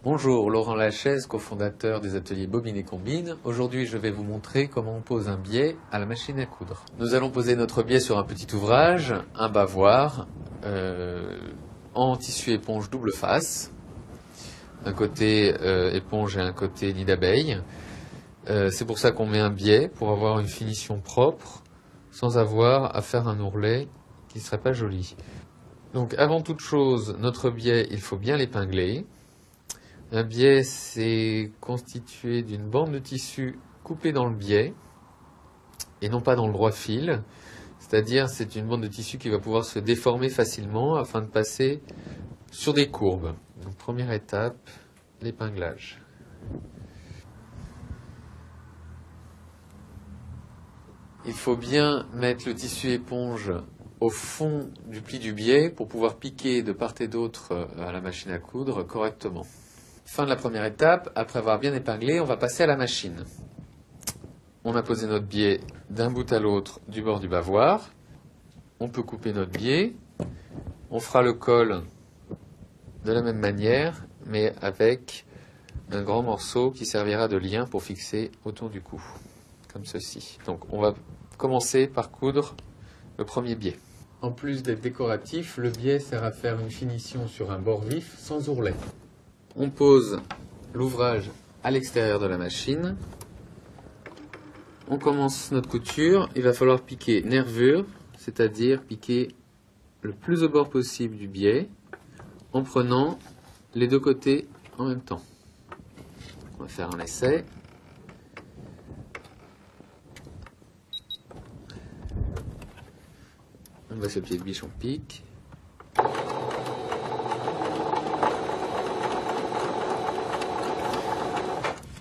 Bonjour, Laurent Lachaise, cofondateur des ateliers Bobine et Combine. Aujourd'hui, je vais vous montrer comment on pose un biais à la machine à coudre. Nous allons poser notre biais sur un petit ouvrage, un bavoir, en tissu éponge double face. Un côté éponge et un côté nid d'abeille. C'est pour ça qu'on met un biais, pour avoir une finition propre, sans avoir à faire un ourlet qui ne serait pas joli. Donc avant toute chose, notre biais, il faut bien l'épingler. Un biais, c'est constitué d'une bande de tissu coupée dans le biais et non pas dans le droit fil. C'est-à-dire, c'est une bande de tissu qui va pouvoir se déformer facilement afin de passer sur des courbes. Donc, première étape, l'épinglage. Il faut bien mettre le tissu éponge au fond du pli du biais pour pouvoir piquer de part et d'autre à la machine à coudre correctement. Fin de la première étape, après avoir bien épinglé, on va passer à la machine. On a posé notre biais d'un bout à l'autre du bord du bavoir. On peut couper notre biais. On fera le col de la même manière, mais avec un grand morceau qui servira de lien pour fixer autour du cou, comme ceci. Donc on va commencer par coudre le premier biais. En plus d'être décoratif, le biais sert à faire une finition sur un bord vif sans ourlet. On pose l'ouvrage à l'extérieur de la machine. On commence notre couture. Il va falloir piquer nervure, c'est-à-dire piquer le plus au bord possible du biais en prenant les deux côtés en même temps. On va faire un essai. On va sur le pied de biche, on pique.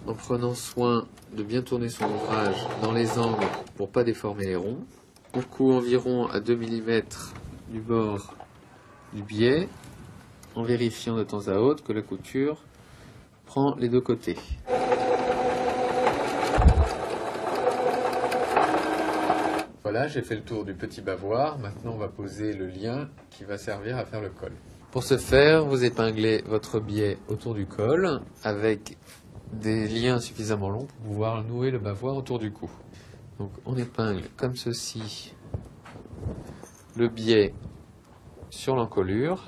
En prenant soin de bien tourner son ouvrage dans les angles pour ne pas déformer les ronds. On coud environ à 2 mm du bord du biais, en vérifiant de temps à autre que la couture prend les deux côtés. Voilà, j'ai fait le tour du petit bavoir. Maintenant, on va poser le lien qui va servir à faire le col. Pour ce faire, vous épinglez votre biais autour du col avec des liens suffisamment longs pour pouvoir nouer le bavoir autour du cou. Donc on épingle comme ceci le biais sur l'encolure.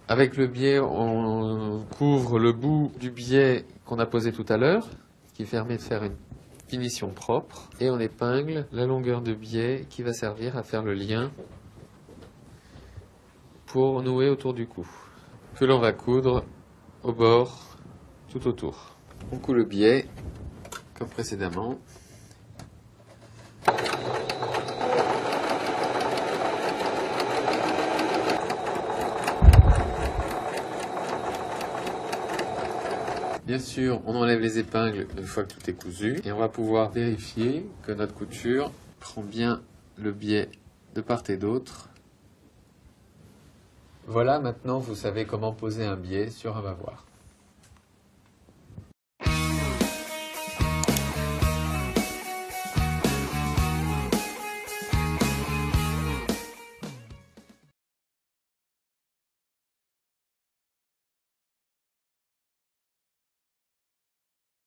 Avec le biais, on couvre le bout du biais qu'on a posé tout à l'heure, qui permet de faire une finition propre. Et on épingle la longueur de biais qui va servir à faire le lien pour nouer autour du cou, que l'on va coudre au bord tout autour. On coud le biais comme précédemment. Bien sûr, on enlève les épingles une fois que tout est cousu et on va pouvoir vérifier que notre couture prend bien le biais de part et d'autre. Voilà, maintenant vous savez comment poser un biais sur un bavoir.